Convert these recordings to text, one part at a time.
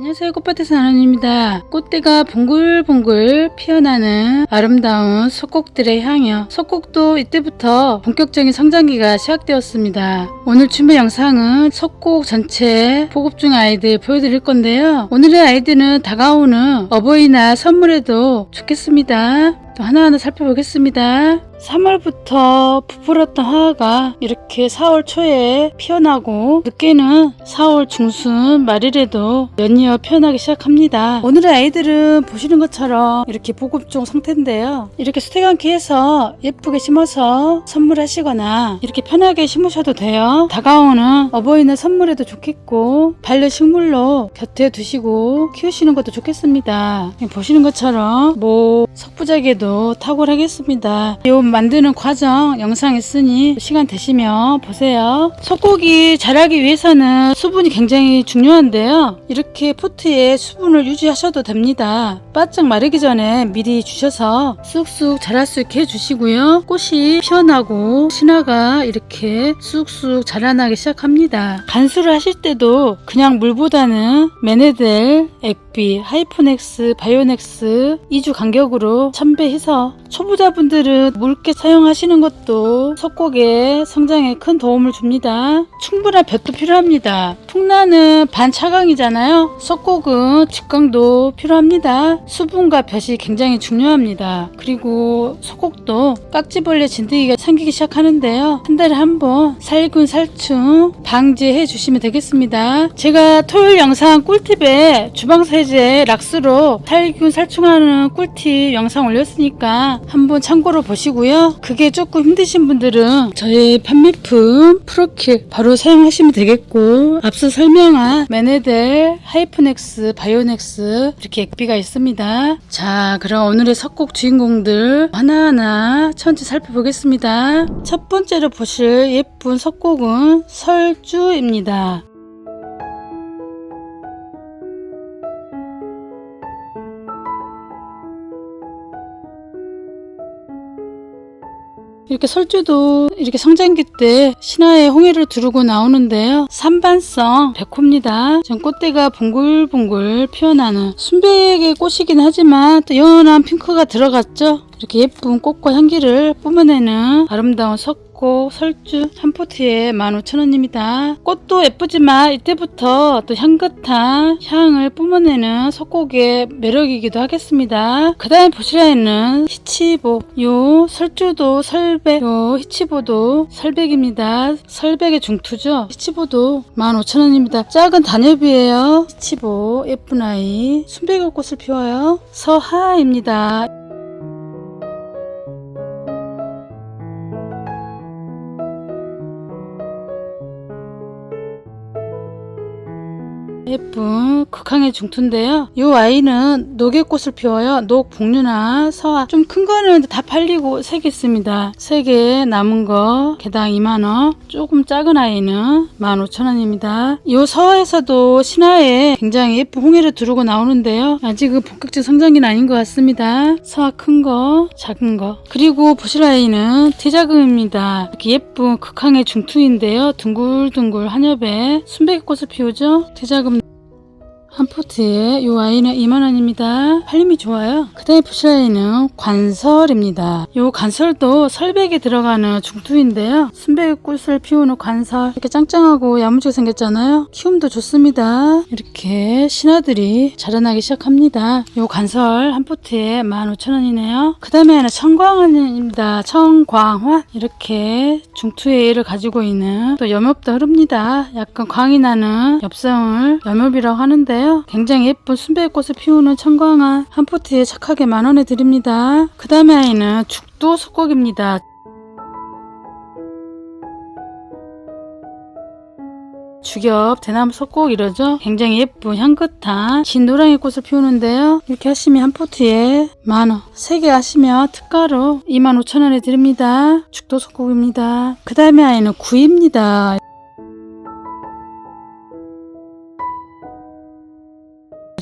안녕하세요. 꽃밭에서 나눔입니다. 꽃대가 봉글봉글 피어나는 아름다운 석곡들의 향이요. 석곡도 이때부터 본격적인 성장기가 시작되었습니다. 오늘 준비 영상은 석곡 전체 보급 중 아이들 보여드릴 건데요. 오늘의 아이들은 다가오는 어버이날 선물에도 좋겠습니다. 또 하나하나 살펴보겠습니다. 3월부터 부풀었던 화가 이렇게 4월 초에 피어나고 늦게는 4월 중순 말일에도 연이어 피어나기 시작합니다. 오늘의 아이들은 보시는 것처럼 이렇게 보급종 상태인데요. 이렇게 수태감기 해서 예쁘게 심어서 선물하시거나 이렇게 편하게 심으셔도 돼요. 다가오는 어버이날 선물에도 좋겠고 반려식물로 곁에 두시고 키우시는 것도 좋겠습니다. 보시는 것처럼 석부작에도 탁월하겠습니다. 요 만드는 과정 영상 있으니 시간 되시면 보세요. 석곡이 자라기 위해서는 수분이 굉장히 중요한데요. 이렇게 포트에 수분을 유지하셔도 됩니다. 바짝 마르기 전에 미리 주셔서 쑥쑥 자랄 수 있게 해주시고요. 꽃이 피어나고 신화가 이렇게 쑥쑥 자라나기 시작합니다. 간수를 하실 때도 그냥 물보다는 메네델, 액비, 하이포넥스, 바이오넥스 2주 간격으로 첨배해서 초보자분들은 묽게 사용하시는 것도 석곡의 성장에 큰 도움을 줍니다. 충분한 볕도 필요합니다. 풍란은 반차강이잖아요. 석곡은 직강도 필요합니다. 수분과 볕이 굉장히 중요합니다. 그리고 석곡도 깍지벌레 진드기가 생기기 시작하는데요. 한 달에 한 번 살균 살충 방지해 주시면 되겠습니다. 제가 토요일 영상 꿀팁에 주방세제 락스로 살균 살충하는 꿀팁 영상 올렸으니까 한번 참고로 보시고요. 그게 조금 힘드신 분들은 저의 판매품 프로킬 바로 사용하시면 되겠고, 앞서 설명한 메네델, 하이프넥스, 바이오넥스 이렇게 액비가 있습니다. 자, 그럼 오늘의 석곡 주인공들 하나하나 천천히 살펴보겠습니다. 첫 번째로 보실 예쁜 석곡은 설주입니다. 이렇게 설주도 이렇게 성장기 때 신화에 홍해를 두르고 나오는데요. 산반성 백호입니다. 전 꽃대가 봉글봉글 피어나는 순백의 꽃이긴 하지만 또 연한 핑크가 들어갔죠. 이렇게 예쁜 꽃과 향기를 뿜어내는 아름다운 석곡 설주 한 포트에 15,000원입니다. 꽃도 예쁘지만 이때부터 또 향긋한 향을 뿜어내는 석곡의 매력이기도 하겠습니다. 그 다음에 보시라 있는 히치보, 요 설주도 설백, 요 히치보도 설백입니다. 설백의 중투죠. 히치보도 15,000원입니다. 작은 단엽이에요. 히치보 예쁜 아이 순백의 꽃을 피워요. 서하입니다. 예쁜 극항의 중투인데요. 이 아이는 녹의꽃을 피워요. 녹, 복류나 서화. 좀 큰 거는 다 팔리고 3개 있습니다. 3개 남은 거 개당 2만원. 조금 작은 아이는 15,000원입니다. 이 서화에서도 신화에 굉장히 예쁜 홍해를 두르고 나오는데요. 아직은 본격적 성장기는 아닌 것 같습니다. 서화 큰 거, 작은 거. 그리고 보실 아이는 태자금입니다. 이렇게 예쁜 극항의 중투인데요. 둥글둥글 한엽에 순백꽃을 피우죠. 태자금 한 포트에 이 아이는 2만원입니다. 팔림이 좋아요. 그 다음에 보실 아이는 관설입니다. 이 관설도 설백에 들어가는 중투인데요. 순백의 꽃을 피우는 관설. 이렇게 짱짱하고 야무지게 생겼잖아요. 키움도 좋습니다. 이렇게 신화들이 자라나기 시작합니다. 이 관설 한 포트에 15,000원이네요. 그 다음에는 청광환입니다. 청광환. 이렇게 중투의 애를 가지고 있는 또 염엽도 흐릅니다. 약간 광이 나는 엽성을 염엽이라고 하는데요. 굉장히 예쁜 순백의 꽃을 피우는 청광환 한 포트에 착하게 10,000원에 드립니다. 그 다음에 아이는 죽도 석곡입니다. 죽엽 대나무 석곡 이러죠. 굉장히 예쁜 향긋한 진노랑이 꽃을 피우는데요. 이렇게 하시면 한 포트에 10,000원, 3개 하시면 특가로 25,000원에 드립니다. 죽도 석곡입니다. 그 다음에 아이는 구입니다.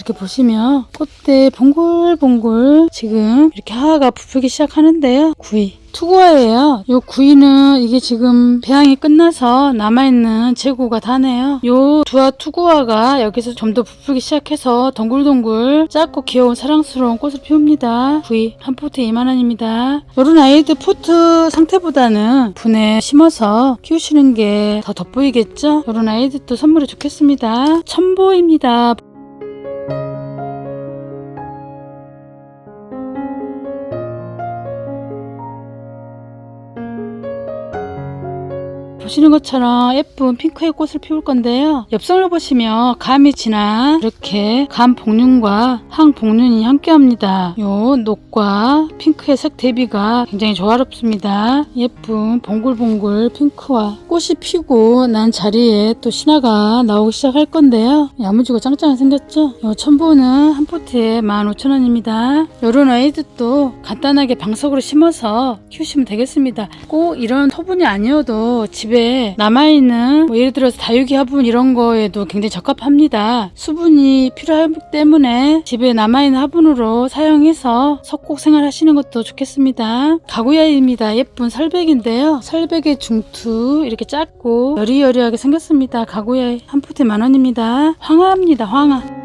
이렇게 보시면 꽃대 봉글봉글 지금 이렇게 하하가 부풀기 시작하는데요. 구이. 투구화예요. 요 구이는 이게 지금 배양이 끝나서 남아있는 재고가 다네요. 요 두화 투구화가 여기서 좀 더 부풀기 시작해서 동글동글 작고 귀여운 사랑스러운 꽃을 피웁니다. 구이 한 포트에 2만원입니다. 요런 아이들 포트 상태보다는 분에 심어서 키우시는 게 더 돋보이겠죠? 요런 아이들도 선물이 좋겠습니다. 첨보입니다. 보시는 것처럼 예쁜 핑크의 꽃을 피울 건데요. 엽선을 보시면 감이 진한 이렇게 감 복륜과 항 복륜이 함께합니다. 요 녹과 핑크의 색 대비가 굉장히 조화롭습니다. 예쁜 봉글봉글 핑크와 꽃이 피고 난 자리에 또 신화가 나오기 시작할 건데요. 야무지고 짱짱하게 생겼죠? 요 첨보는 한 포트에 15,000원입니다. 요런 아이들도 간단하게 방석으로 심어서 키우시면 되겠습니다. 꼭 이런 토분이 아니어도 집에 남아있는 뭐 예를 들어서 다육이 화분 이런 거에도 굉장히 적합합니다. 수분이 필요하기 때문에 집에 남아있는 화분으로 사용해서 석곡 생활하시는 것도 좋겠습니다. 가구야입니다. 예쁜 설백인데요. 설백의 중투 이렇게 작고 여리여리하게 생겼습니다. 가구야 한 포트에 10,000원입니다. 황화입니다. 황화.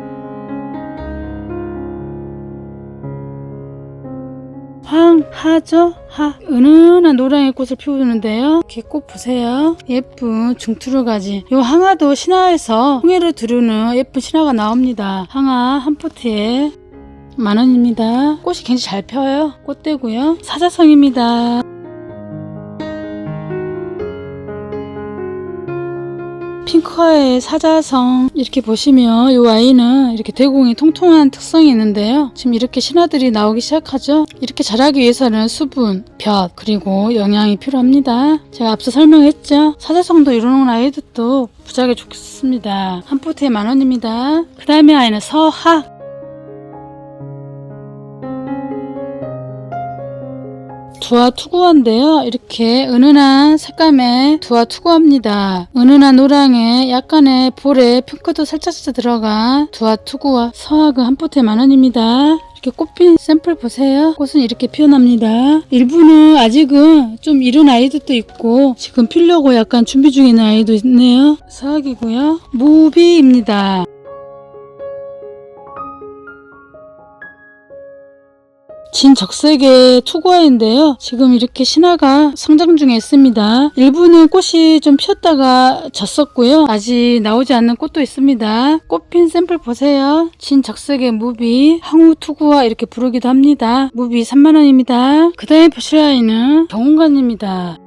황하죠? 하. 은은한 노랑의 꽃을 피우는데요. 이렇게 꽃 보세요. 예쁜 중투르가지. 요 항아도 신화에서 홍해를 두르는 예쁜 신화가 나옵니다. 항아 한 포트에 10,000원입니다. 꽃이 굉장히 잘 펴요. 꽃대고요. 사자성입니다. 핑크화의 사자성 이렇게 보시면 이 아이는 이렇게 대공이 통통한 특성이 있는데요. 지금 이렇게 신화들이 나오기 시작하죠. 이렇게 자라기 위해서는 수분, 볕 그리고 영양이 필요합니다. 제가 앞서 설명했죠. 사자성도 이런 아이들도 부작에 좋습니다. 한 포트에 10,000원입니다. 그 다음에 아이는 서학. 두화 투구화인데요. 이렇게 은은한 색감의 두화 투구화입니다. 은은한 노랑에 약간의 볼에 핑크도 살짝 들어간 두화 투구화. 서학은 한 포트에 10,000원입니다. 이렇게 꽃핀 샘플 보세요. 꽃은 이렇게 피어납니다. 일부는 아직은 좀 이른 아이들도 있고 지금 피려고 약간 준비 중인 아이도 있네요. 서학이고요. 무비입니다. 진적색의 투구화인데요. 지금 이렇게 신화가 성장 중에 있습니다. 일부는 꽃이 좀 피었다가 졌었고요. 아직 나오지 않는 꽃도 있습니다. 꽃핀 샘플 보세요. 진적색의 무비, 항우 투구화 이렇게 부르기도 합니다. 무비 30,000원입니다. 그 다음에 보실 아이는 경운관입니다.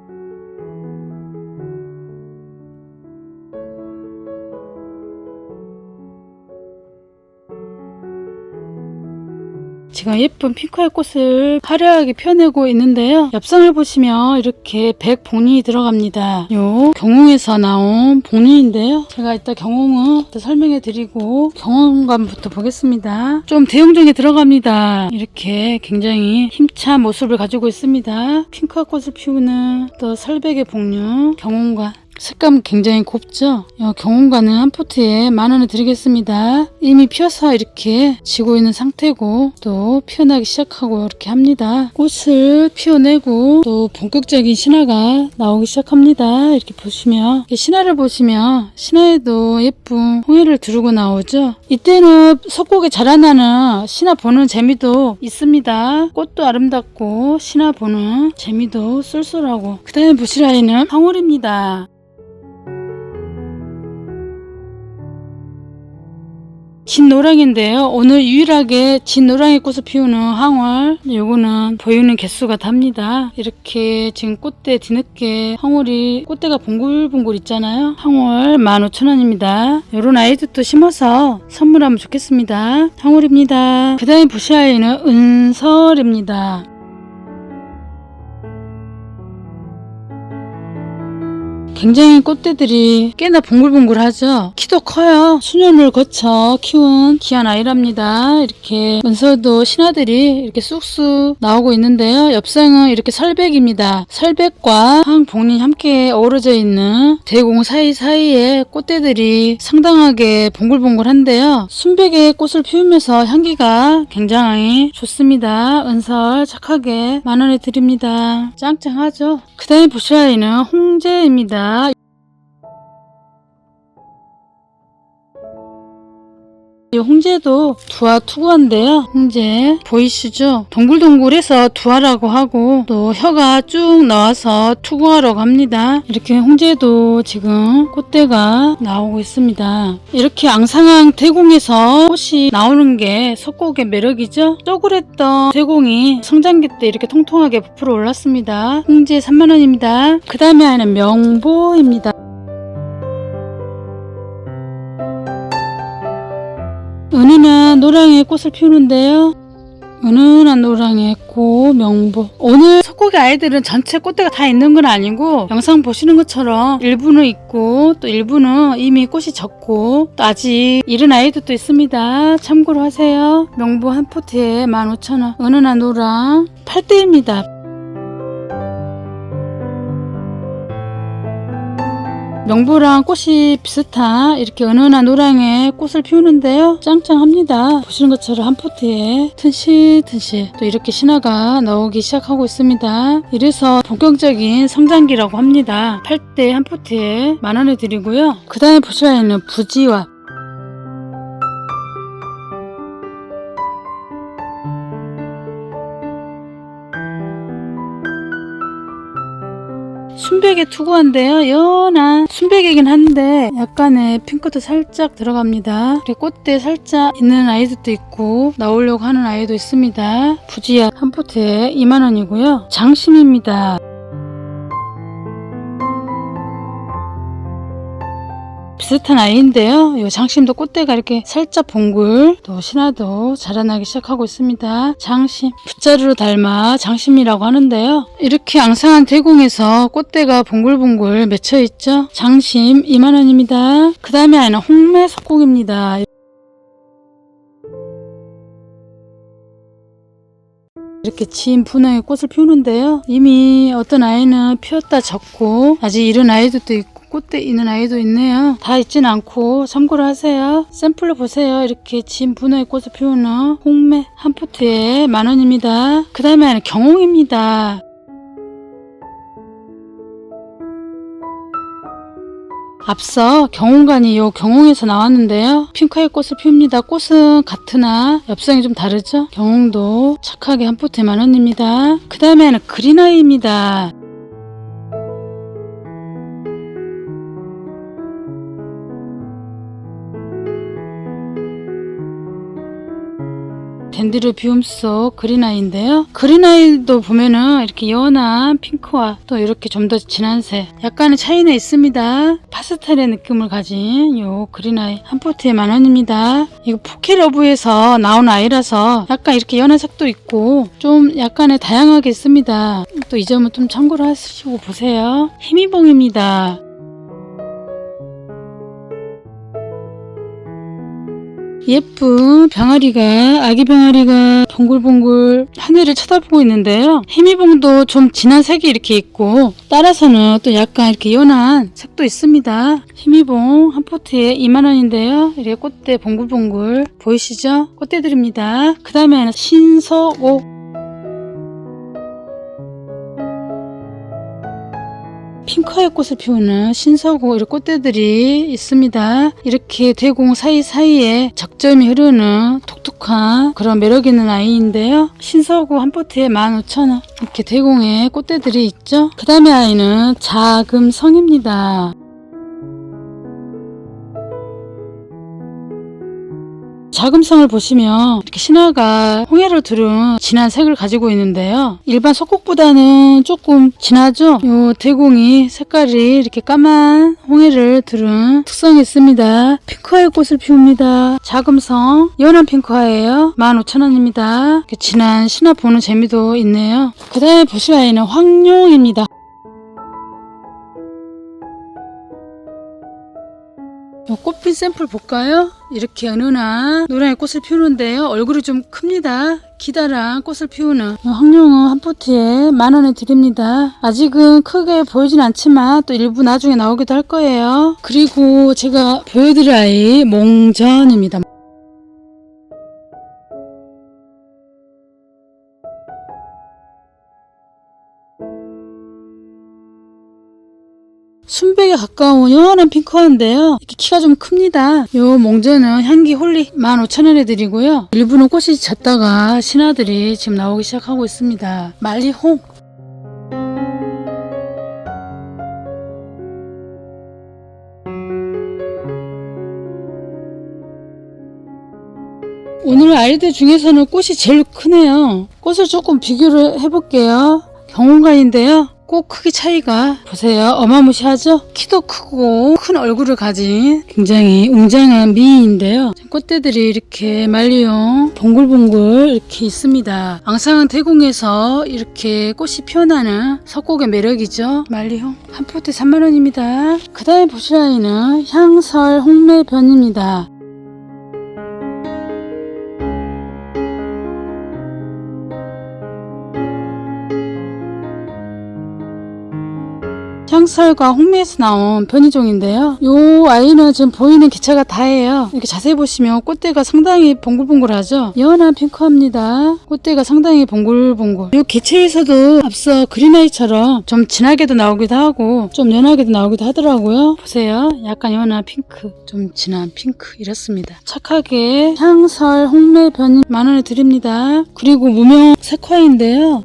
지금 예쁜 핑크의 꽃을 화려하게 펴내고 있는데요. 엽선을 보시면 이렇게 백봉린이 들어갑니다. 요 경웅에서 나온 봉린인데요. 제가 이따 경웅은 설명해 드리고 경운관부터 보겠습니다. 좀 대용종에 들어갑니다. 이렇게 굉장히 힘찬 모습을 가지고 있습니다. 핑크의 꽃을 피우는 또 설백의 봉륜 경운관. 색감 굉장히 곱죠? 경운관은 한 포트에 10,000원을 드리겠습니다. 이미 피어서 이렇게 지고 있는 상태고 또 피어나기 시작하고 이렇게 합니다. 꽃을 피워내고 또 본격적인 신화가 나오기 시작합니다. 이렇게 보시면 신화를 보시면 신화에도 예쁜 홍해를 두르고 나오죠? 이때는 석곡에 자라나는 신화 보는 재미도 있습니다. 꽃도 아름답고 신화 보는 재미도 쏠쏠하고 그 다음에 보실 아이는 황홀입니다. 진노랑인데요. 오늘 유일하게 진노랑의 꽃을 피우는 황홀. 요거는 보이는 개수가 답니다. 이렇게 지금 꽃대 뒤늦게 황홀이 꽃대가 봉글봉글 있잖아요. 황홀 15,000원입니다. 요런 아이들도 심어서 선물하면 좋겠습니다. 황홀입니다. 그 다음에 보실 아이는 은설입니다. 굉장히 꽃대들이 꽤나 봉글봉글하죠. 키도 커요. 수년을 거쳐 키운 귀한 아이랍니다. 이렇게 은서도 신화들이 이렇게 쑥쑥 나오고 있는데요. 엽상은 이렇게 설백입니다. 설백과 황복린이 함께 어우러져 있는 대공 사이사이에 꽃대들이 상당하게 봉글봉글한데요. 순백의 꽃을 피우면서 향기가 굉장히 좋습니다. 은설 착하게 만원에 드립니다. 짱짱하죠. 그 다음에 보실 아이는 홍제입니다. 이 홍제도 두화 투구한데요. 홍제 보이시죠? 동글동글해서 두화라고 하고 또 혀가 쭉 나와서 투구하라고 합니다. 이렇게 홍제도 지금 꽃대가 나오고 있습니다. 이렇게 앙상한 대공에서 꽃이 나오는 게 석곡의 매력이죠. 쪼그랬던 대공이 성장기 때 이렇게 통통하게 부풀어 올랐습니다. 홍제 3만원입니다. 그 다음에 아이는 명보입니다. 은은한 노랑의 꽃을 피우는데요. 은은한 노랑의 꽃 명보. 오늘 석곡의 아이들은 전체 꽃대가 다 있는 건 아니고 영상 보시는 것처럼 일부는 있고 또 일부는 이미 꽃이 졌고 또 아직 이른 아이들도 있습니다. 참고로 하세요. 명보 한 포트에 15,000원. 은은한 노랑 8대입니다. 명보랑 꽃이 비슷한 이렇게 은은한 노랑의 꽃을 피우는데요. 짱짱합니다. 보시는 것처럼 한 포트에 튼실튼실 또 이렇게 신화가 나오기 시작하고 있습니다. 이래서 본격적인 성장기라고 합니다. 8대 한 포트에 10,000원에 드리고요. 그 다음에 보실 아이는 부지와 순백에 투구한데요. 연한 순백이긴 한데 약간의 핑크도 살짝 들어갑니다. 그리고 꽃대 살짝 있는 아이들도 있고 나오려고 하는 아이도 있습니다. 부지야 한 포트에 20,000원이고요. 장심입니다. 비슷한 아이인데요. 이 장심도 꽃대가 이렇게 살짝 봉글 또 신화도 자라나기 시작하고 있습니다. 장심 붓자루로 닮아 장심이라고 하는데요. 이렇게 앙상한 대공에서 꽃대가 봉글봉글 맺혀 있죠. 장심 20,000원입니다. 그 다음에 아이는 홍매 석곡입니다. 이렇게 진 분홍의 꽃을 피우는데요. 이미 어떤 아이는 피었다 졌고 아직 이른 아이들도 있고 꽃대 있는 아이도 있네요. 다 있진 않고 참고로 하세요. 샘플로 보세요. 이렇게 진 분홍의 꽃을 피우는 홍매 한 포트에 10,000원입니다. 그 다음에 경홍입니다. 앞서 경홍관이 요 경홍에서 나왔는데요. 핑크의 꽃을 피웁니다. 꽃은 같으나 엽성이 좀 다르죠. 경홍도 착하게 한 포트에 10,000원입니다. 그 다음에는 그린아이입니다. 덴드로비움 속 그린아이인데요. 그린아이도 보면은 이렇게 연한 핑크와 또 이렇게 좀 더 진한 색 약간의 차이는 있습니다. 파스텔의 느낌을 가진 요 그린아이 한 포트에 10,000원입니다. 이거 포켓러브에서 나온 아이라서 약간 이렇게 연한 색도 있고 좀 약간의 다양하게 있습니다. 또 이 점은 좀 참고로 하시고 보세요. 희미봉입니다. 예쁜 병아리가 아기 병아리가 봉글봉글 하늘을 쳐다보고 있는데요. 희미봉도 좀 진한 색이 이렇게 있고 따라서는 또 약간 이렇게 연한 색도 있습니다. 희미봉 한 포트에 20,000원인데요. 이렇게 꽃대 봉글봉글 보이시죠? 꽃대들입니다. 그 다음에는 신서옥 핑크의 꽃을 피우는 신서고 이렇게 꽃대들이 있습니다. 이렇게 대공 사이사이에 적점이 흐르는 독특한 그런 매력 있는 아이인데요. 신서고 한 포트에 15,000원 이렇게 대공에 꽃대들이 있죠. 그 다음에 아이는 자금성입니다. 자금성을 보시면 이렇게 신화가 홍해를 두른 진한 색을 가지고 있는데요. 일반 석곡보다는 조금 진하죠. 요 대공이 색깔이 이렇게 까만 홍해를 두른 특성이 있습니다. 핑크화의 꽃을 피웁니다. 자금성 연한 핑크화예요. 15,000원입니다. 진한 신화 보는 재미도 있네요. 그 다음에 보실 아이는 황룡입니다. 꽃핀 샘플 볼까요? 이렇게 은은한 노랑의 꽃을 피우는데요. 얼굴이 좀 큽니다. 기다란 꽃을 피우는 황룡은 한 포트에 10,000원에 드립니다. 아직은 크게 보이진 않지만 또 일부 나중에 나오기도 할 거예요. 그리고 제가 보여드릴 아이 몽전입니다. 순백에 가까운 연한 핑크인데요. 이렇게 키가 좀 큽니다. 요 몽전은 향기 홀리 15,000원에 드리고요. 일부는 꽃이 졌다가 신화들이 지금 나오기 시작하고 있습니다. 말리홍. 오늘 아이들 중에서는 꽃이 제일 크네요. 꽃을 조금 비교를 해볼게요. 경운관인데요. 꽃 크기 차이가 보세요. 어마무시하죠? 키도 크고 큰 얼굴을 가진 굉장히 웅장한 미인인데요. 꽃대들이 이렇게 말리용 봉글봉글 이렇게 있습니다. 앙상한 태공에서 이렇게 꽃이 피어나는 석곡의 매력이죠. 말리용 한 포트에 30,000원입니다. 그 다음에 보실 아이는 향설 홍매변입니다. 향설과 홍매에서 나온 변이종인데요. 이 아이는 지금 보이는 개체가 다예요. 이렇게 자세히 보시면 꽃대가 상당히 봉글봉글하죠. 연한 핑크합니다. 꽃대가 상당히 봉글봉글. 이 개체에서도 앞서 그린아이처럼 좀 진하게도 나오기도 하고 좀 연하게도 나오기도 하더라고요. 보세요. 약간 연한 핑크, 좀 진한 핑크 이렇습니다. 착하게 향설 홍매 변이 10,000원에 드립니다. 그리고 무명 색화인데요.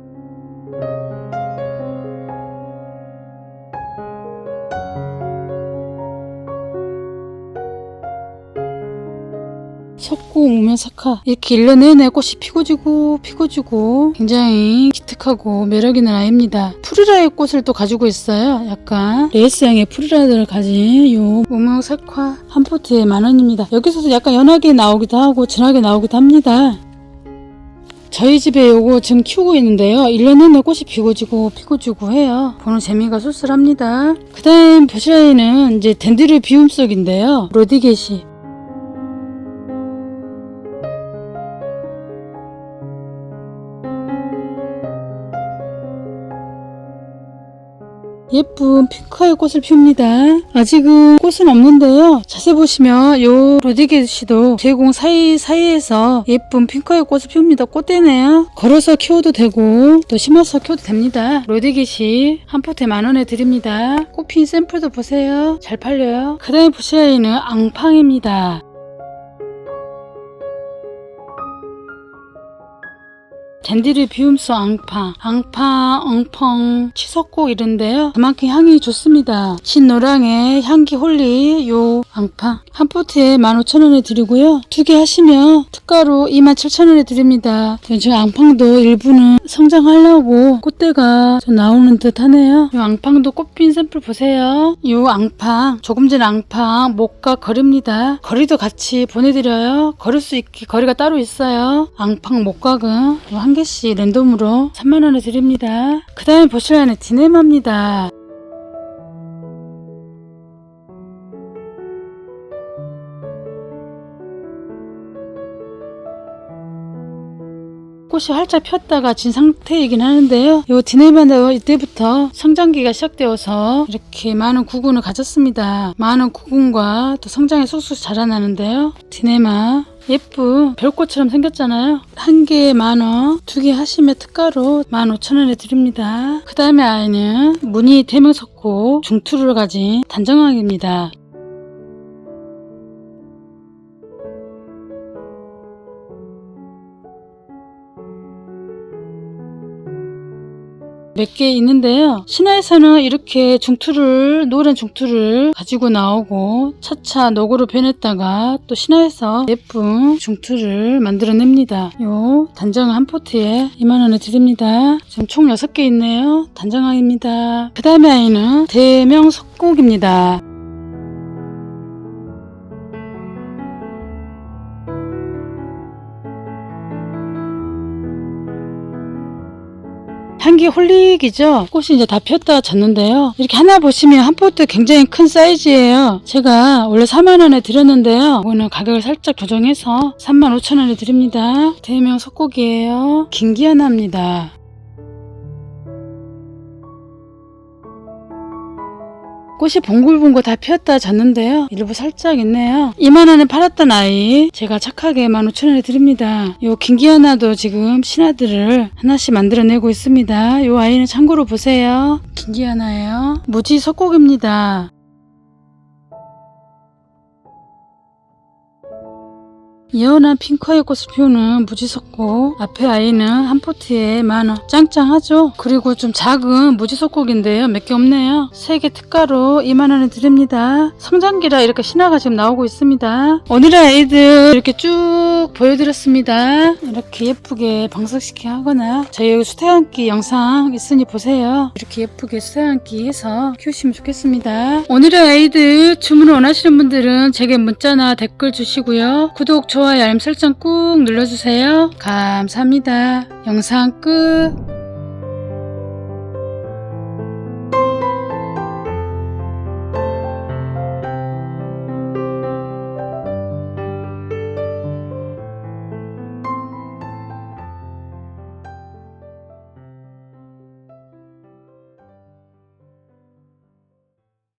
석고 무명석화 이렇게 1년 내내 꽃이 피고지고 굉장히 기특하고 매력있는 아이입니다. 푸르라의 꽃을 또 가지고 있어요. 약간 레이스형의 푸르라들을 가진 요 무명석화 한 포트에 10,000원입니다. 여기서도 약간 연하게 나오기도 하고 진하게 나오기도 합니다. 저희 집에 요거 지금 키우고 있는데요. 1년 내내 꽃이 피고지고 해요. 보는 재미가 쏠쏠합니다. 그 다음 보실 아이는 이제 덴드릴 비움속인데요. 로디게시 예쁜 핑크의 꽃을 피웁니다. 아직은 꽃은 없는데요. 자세히 보시면 요 로디게시도 제공 사이에서 예쁜 핑크의 꽃을 피웁니다. 꽃대네요. 걸어서 키워도 되고 또 심어서 키워도 됩니다. 로디게시 한 포트에 10,000원에 드립니다. 꽃핀 샘플도 보세요. 잘 팔려요. 그 다음에 보실 아이는 앙팡입니다. 덴드릴 비움소 앙팡, 엉펑, 치석곡 이런데요. 그만큼 향이 좋습니다. 진노랑의 향기 홀리 요 앙팡 한 포트에 15,000원에 드리고요. 2개 하시면 특가로 27,000원에 드립니다. 지금 앙팡도 일부는 성장하려고 꽃대가 좀 나오는 듯 하네요. 요 앙팡도 꽃핀 샘플 보세요. 요 앙팡, 조금 전 앙팡 목과 거리입니다. 거리도 같이 보내드려요. 걸을 수 있게 거리가 따로 있어요. 앙팡 목각은 한 개씩 랜덤으로 30,000원에 드립니다. 그 다음에 보실 아이는 디네마입니다. 꽃이 활짝 폈다가 진 상태이긴 하는데요. 이 디네마도 이때부터 성장기가 시작되어서 이렇게 많은 구근을 가졌습니다. 많은 구근과 또 성장이 쑥쑥 자라나는데요. 디네마 예쁜 별꽃처럼 생겼잖아요. 한 개에 10,000원, 2개 하시면 특가로 15,000원에 드립니다. 그 다음에 아이는 무늬 대명석고 중투를 가진 단정황입니다. 몇 개 있는데요. 신화에서는 이렇게 노란 중투를 가지고 나오고 차차 노고로 변했다가 또 신화에서 예쁜 중투를 만들어냅니다. 요 단정 한 포트에 20,000원에 드립니다. 지금 총 6개 있네요. 단정황입니다. 그 다음에 아이는 대명석곡입니다. 향기 홀릭이죠. 꽃이 이제 다 피었다 졌는데요. 이렇게 하나 보시면 한 포트 굉장히 큰 사이즈예요. 제가 원래 4만원에 드렸는데요. 이거는 가격을 살짝 조정해서 35,000원에 드립니다. 대명 석곡이에요. 김기현아입니다. 꽃이 봉글봉글 다 피었다 졌는데요. 일부 살짝 있네요. 2만원에 팔았던 아이 제가 착하게 15,000원에 드립니다. 요 김기현아도 지금 신화들을 하나씩 만들어내고 있습니다. 요 아이는 참고로 보세요. 김기현아예요. 무지 석곡입니다. 예언한 핑크의 꽃을 피우는 무지석곡. 앞에 아이는 한 포트에 10,000원. 짱짱하죠? 그리고 좀 작은 무지석곡인데요. 몇 개 없네요. 3개 특가로 20,000원에 드립니다. 성장기라 이렇게 신화가 지금 나오고 있습니다. 오늘의 아이들 이렇게 쭉 보여드렸습니다. 이렇게 예쁘게 방석시키 하거나 저희 여기 수태안기 영상 있으니 보세요. 이렇게 예쁘게 수태안기 해서 키우시면 좋겠습니다. 오늘의 아이들 주문 원하시는 분들은 제게 문자나 댓글 주시고요. 구독, 좋아요, 알림 설정 꾹 눌러주세요. 감사합니다. 영상 끝.